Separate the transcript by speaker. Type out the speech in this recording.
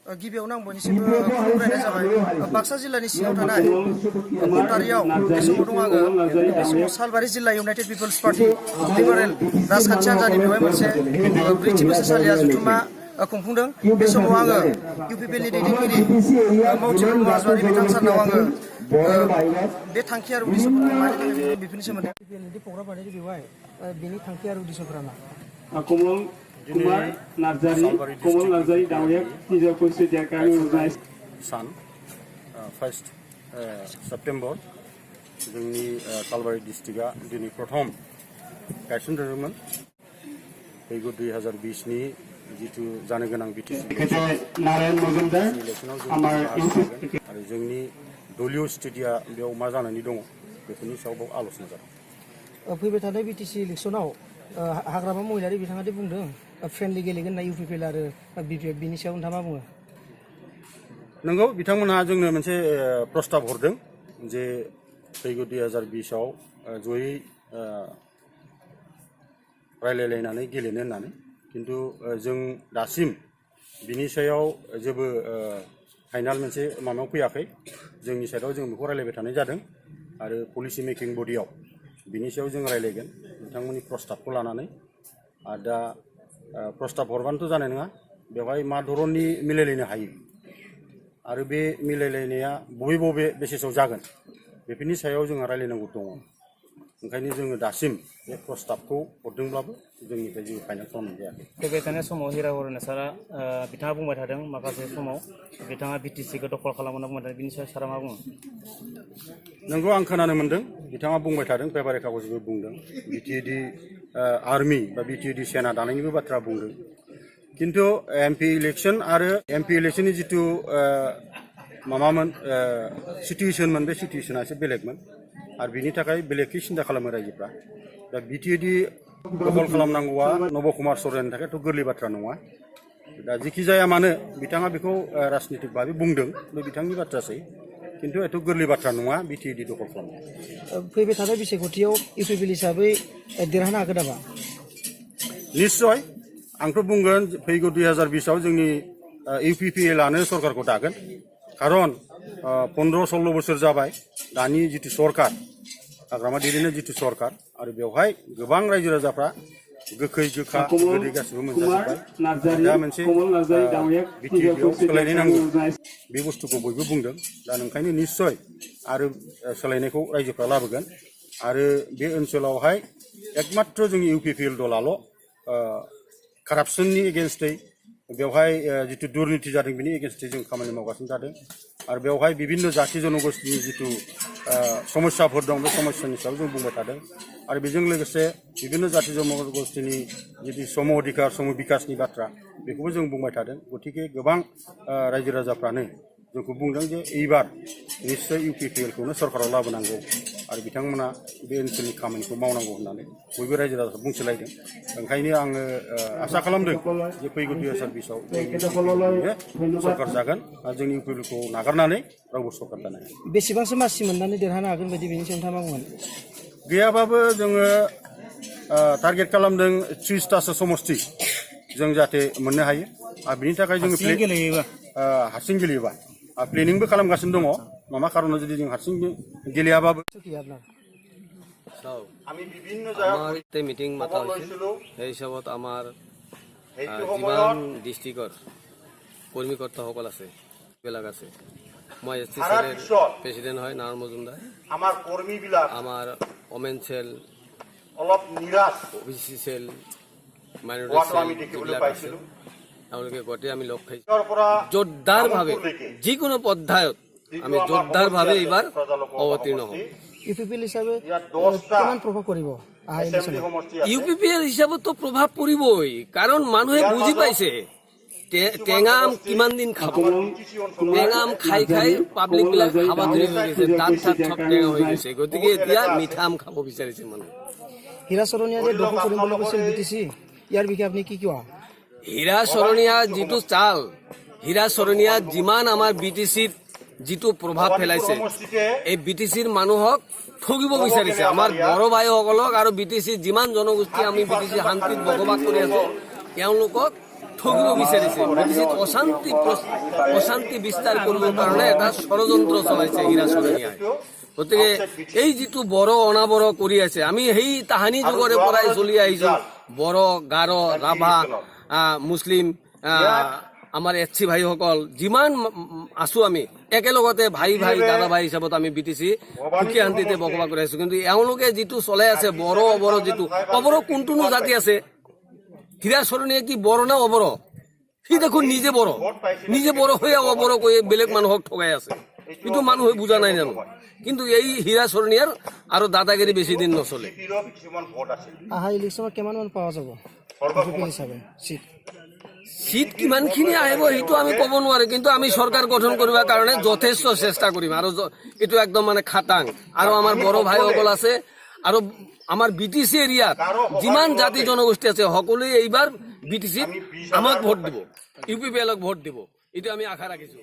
Speaker 1: गिबियावनो आं बयनिसिमबो खुलुमनाय जाबाय बाक्सा जिल्लानि सिङाव थानाय कटारियाव बे समाव दं आङो बे समाव सालबारि जिल्ला इउनाइटेड पिपल्स पार्टी लिबारेल राजखान्थि हान्जानि बेवहाय मोनसे ब्रैथि बोसोरसालिया जथुम्मा खुंफुंदों बे समाव आङो इउपिपिएलनि दैदेनगिरि मावथि ब्रह्म हाज'वारि बिथां सारनाव आङो बे थांखि आरो उद्देश्यफोरखौ मानि थाखाय बेफोरनि सोमोन्दै इउपिपिएलनि प्रग्राम बानायदो बेवहाय बेनि थांखि आरो उद्देश्यफोरा मा
Speaker 2: Kumul Kumar Narzari Dawiyak Tijako Sijakani Organized
Speaker 3: सान 1 सेप्टेम्बर जोंनि सालबारि डिस्ट्रिक्टआ दिनै प्रथम गायसनजादोंमोन फैगौ 2020 नि जिथु जानो गोनां बिटिसि इलेक्सनाव जों आरो जोंनि दलीय स्थितिया बेयाव मा जानानै दङ बेफोरनि सायाव आलोचना जादों।
Speaker 1: फैबाय थानाय बिटिसि इलेक्सनाव हाग्रामा महिलारि बिथाङा दि बुंदों फ्रेन्डलि गेलेगोन होनना इउपिपिएल आरो बिपिएफ बिनि सायाव नोंथाङा मा बुङो?
Speaker 3: नंगौ बिथांमोनहा जोंनो मोनसे प्रस्ताब हरदों जे फैगौ 2020 आव जयै रायलायलायनानै गेलेनो होननानै किन्तु जों दासिम बिनि सायाव जेबो फाइनाल मोनसे माबायाव फैयाखै जोंनि साइडआव जों बेखौ रायलायबाय थानाय जादों आरो पलिसि मेकिं बडियाव बिनि सायाव जों रायलायगोन बिथांमोननि प्रस्ताबखौ लानानै आरो दा प्रस्ताब हरबानोथ' जानाय नङा बेवहाय मा धरननि मिलायलायनो हायो आरो बे मिलायलायनाया बबे बेसिसाव जागोन बेफोरनि सायाव जोंहा रायलायनांगौ दङ ओंखायनो जोङो दासिम बे प्रस्ताबखौ हरदोंब्लाबो जोंनिफ्राय जेबो फाइनाल खालामनाय जायाखै।
Speaker 4: फैबाय थानाय समाव हिरा हरना सारा बिथाङा बुंबाय थादों माखासे समाव बिथाङा बिटिसिखौ दखल खालामनो बुंबाय थादों बिनि सायाव सारा मा बुङो?
Speaker 3: नंगौ आं खोनानो मोन्दों बिथाङा बुंबाय थादों पेपारि कागजबो बुंदों बिटिएडि आर्मि बा बिटिएडि सेना दानायनिबो बाथ्रा बुंदों किन्तु एमपि इलेक्सन आरो एमपि इलेक्सननि जिथु माबामोन सिटुवेसनमोन बे सिटुवेसना एसे बेलेगमोन आरो बिनि थाखाय बेलेगखै सिन्था खालामो रायजोफ्रा दा बिटिएडि दखल खालामनांगौआ नब कुमार सरेननि थाखायथ' गोरलै बाथ्रा नङा दा जिखि जाया मानो बिथाङा बेखौ राजनितिक भाबै बुंदों बे बिथांनि बाथ्रासै किन्तु एथ' गोरलै बाथ्रा नङा बिटिएडि दखल खालामनाय।
Speaker 1: फैबाय थानाय बिसायख'थियाव इउपिपिएल हिसाबै देरहानो हागोन नामा?
Speaker 3: निश्चय आंथ' बुंगोन फैगौ 2020 आव जोंनि इउपिपिएलआनो सरकारखौ दागोन खारन 15-16 बोसोर जाबाय दानि जिथु सरकार हाग्रामा दैदेननाय जिथु सरकार आरो बेवहाय गोबां रायजो राजाफ्रा गोखै गोखा गोदै गासिबो मोनजाजोब्बाय दा मोनसे बिटिएडिआव सोलायनाय नांगौ बे बुस्थुखौ बयबो बुंदों दा ओंखायनो निश्चय आरो सोलायनायखौ रायजोफ्रा लाबोगोन आरो बे ओनसोलावहाय एकमात्र जोंनि इउपिपिएल दलाल' कारापसननि एगेन्स्टै बेवहाय जिथु दुर्निति जादों बिनि एगेन्स्टै जों खामानि मावगासिनो जादों आरो बेवहाय बिभिन्न जाथि जनगोष्ठीनि जिथु समस्याफोर दं बे समस्यानि सायाव जों बुंबाय थादों आरो बेजों लोगोसे बिभिन्न जाथि जनगोष्ठीनि जिथु सम अधिकार सम बिकासनि बाथ्रा बेखौबो जों बुंबाय थादों गतिके गोबां रायजो राजाफ्रानो जोंखौ बुंदों जे एबार निश्चय इउपिपिएलखौनो सरकाराव लाबोनांगौ आरो बिथांमोना बे ओनसोलनि खामानिखौ मावनांगौ होननानै बयबो रायजो राजाफ्रा बुंसोलायदों ओंखायनो आङो आसा खालामदों जे फैगौ 2020 आव सरकार जागोन आरो जोंनि इउपिपिएलखौ नागारनानै रावबो सरकार जानो हाया।
Speaker 1: बेसेबांसो मासि मोननानै देरहानो हागोन बायदि बेनि सायाव नोंथाङा मा बुंगोन?
Speaker 3: गैयाबाबो जोङो टारगेट खालामदों 30तासो समष्टि जों जाहाथे मोननो हायो आरो बिनि थाखाय जोङो हारसिं गेलेयोबा प्लेनिंबो खालामगासिनो दङ मामा खारनाव जुदि जों हारसिं गेलेयाबाबो
Speaker 5: আমাৰ মিটিং মাতা হৈছে সেই হিচাপত আমাৰ যিমান ডিষ্ট্ৰিক্টৰ কৰ্মীকৰ্তাসকল আছে বিলাক আছে মই এছটি চেলৰ প্ৰেচিডেণ্ট হয় নাৰায়ণ মজুমদাৰ
Speaker 3: আমাৰ কৰ্মীবিলাক
Speaker 5: আমাৰ ওমেন চেল
Speaker 3: অলপ নিৰাশ
Speaker 5: ওবিচি চেল মাইনৰিটি চেল তেওঁলোকে গোটেই আমি লগ খাইছোঁ জোৰদাৰভাৱে যিকোনো পৰ্যায়ত আমি জোৰদাৰভাৱে এইবাৰ অৱতীৰ্ণ হ'ম।
Speaker 1: ইউপিপিএল হিচাপে কিমান প্ৰভাৱ কৰিব?
Speaker 5: ইউপিপিএল হিচাপততো প্ৰভাৱ পৰিবই কাৰণ মানুহে বুজি পাইছে টেঙা আম কিমান দিন খাব টেঙা আম খাই খাই পাব্লিক বিলাক খাব ধৰি হৈ গৈছে দাঁত চাত চব টেঙা হৈ গৈছে গতিকে এতিয়া মিঠা আম খাব বিচাৰিছে মানুহে।
Speaker 1: হীৰা চৰণীয়া যে দখল কৰিবলৈ গৈছিল বিটিচি ইয়াৰ বিষয়ে আপুনি কি কোৱা?
Speaker 5: হীৰা চৰণীয়া যিটো চাল হীৰা চৰণীয়া যিমান আমাৰ বিটিচিত যিটো প্ৰভাৱ পেলাইছে এই বিটিচিৰ মানুহক ঠগিব বিচাৰিছে আমাৰ বড়ো ভাইসকলক আৰু বিটিচিৰ যিমান জনগোষ্ঠী আমি বিটিচি শান্তিত বসবাস কৰি আছো তেওঁলোকক ঠগিব বিচাৰিছে বিটিচিত অশান্তি বিস্তাৰ কৰিবৰ কাৰণে এটা ষড়যন্ত্ৰ চলাইছে হীৰা চৰণীয়াই। গতিকে এই যিটো বড়ো অনাবড়ো কৰি আছে, আমি সেই তাহানি যুগৰে পৰাই চলি আহিছো। বড়ো, গাৰো, ৰাভা, মুছলিম, আমাৰ এছচি ভাইসকল যিমান আছো আমি একেলগতে ভাই দাদা ভাই হিচাপত আমি বিটিচি সুখী শান্তিতে বসবাস কৰি আছো। কিন্তু এওঁলোকে যিটো চলাই আছে বড়ো অবড়ো, যিটো অবড়ো কোনটোনো জাতি আছে? হীৰা চৰণীয়ে কি বড়ো না অবড়ো? সি দেখোন নিজে বড়ো হৈ অবড়ো কৈ বেলেগ মানুহক ঠগাই আছে। কিন্তু মানুহে বুজা নাই জানো? কিন্তু এই হীৰা চৰণীয়াৰ আৰু দাদাগিৰি বেছি দিন নচলে।
Speaker 1: অহা ইলেকশ্যনত কিমান মান পোৱা যাব হিচাপে
Speaker 5: সিট কিমানখিনি আহিব সেইটো আমি ক'ব নোৱাৰো। কিন্তু আমি চৰকাৰ গঠন কৰিবৰ কাৰণে যথেষ্ট চেষ্টা কৰিম। আৰু এইটো একদম মানে খাটাং। আৰু আমাৰ বড়ো ভাইসকল আছে আৰু আমাৰ বিটিচি এৰিয়াত যিমান জাতি জনগোষ্ঠী আছে সকলোৱে এইবাৰ বিটিচিত আমাক ভোট দিব, UPPL ভোট দিব। এইটো আমি আশা ৰাখিছো।